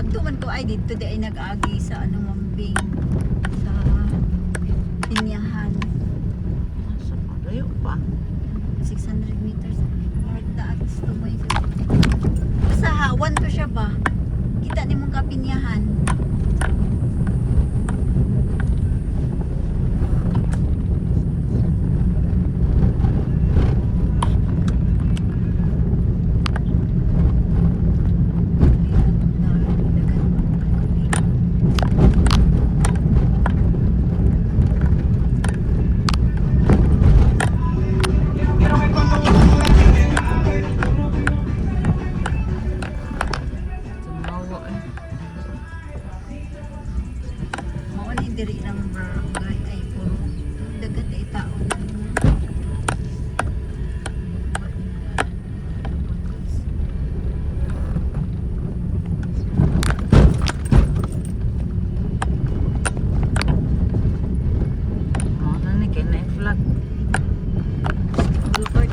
Adto man ko ay dito di ay nag-agi sa ano Mambing sa Pinyahan. Sa malayo pa. 600 meters. North daan gusto mo yung sa hawan to siya ba? Kita ni mong Kapinyahan. Tumawa eh. Mao ni diri lang barangay ay puro dagat ay tao. Mga ni kay na flag. Boulevard.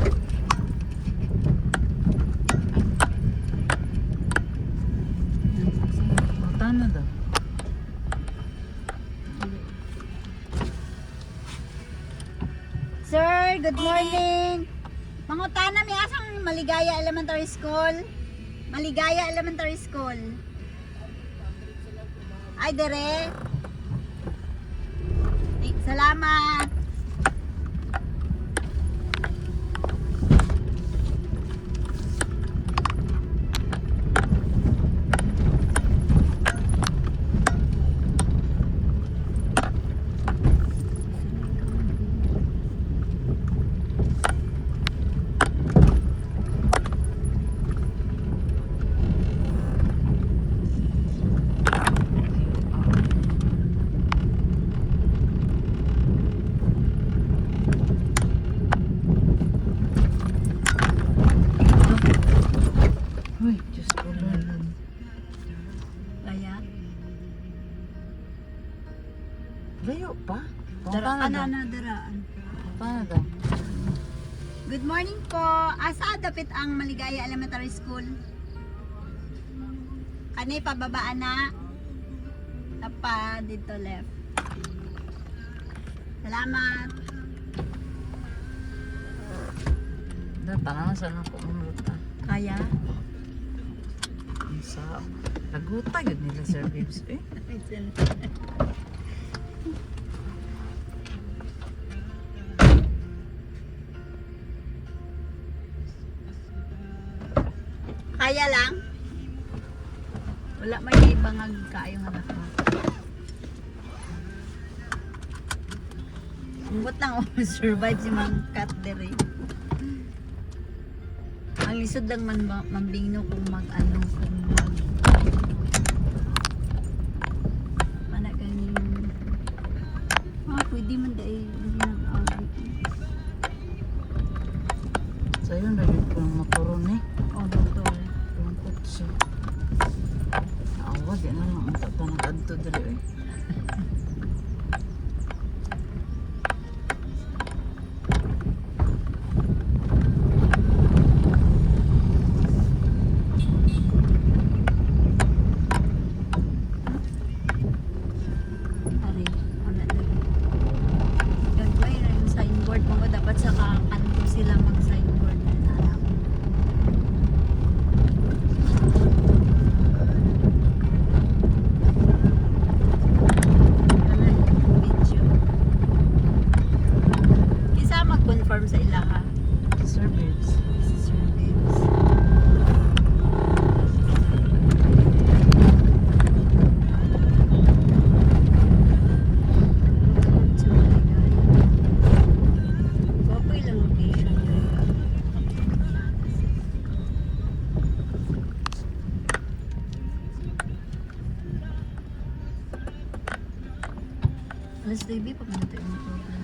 Mata na daw. Sir, good morning. Mangutana mi asang Maligaya Elementary School. Maligaya Elementary School. Ay dire. Salamat. Uy, Diyos ko Lord. Kaya Layo pa. daraan Paano daw? na daraan. Paano daw? Good morning po. Asa dapit ang Maligaya Elementary School? Kanay pababaan na. Tapa dito left. Salamat. Tanang saan ako umuta. Kaya? Sa laguta yun nila Sir Bibs. Eh, Kaya lang? Wala may bangag kaayong anak mo. Sumbot lang survive si Mang Kat dere. Ang lisod lang man mambingno kung mag-ano kung mana ganing pwede man dahil hindi nag-awit. sa yun lagi ko ng makaroon eh. Oh, doktor. Lungkot siya. Naawa, di na lang ang tatanag-adto dali eh. Ari, ano na. Gagawin na yung signboard mo. Dapat sa kakanto sila mag-signboard na alam. Wala yung video. Kisa mag-confirm sa ilaha. Sir Bibs. Si Sir Gibbs. Papoy lang location. Alas baby, pag natin yung program.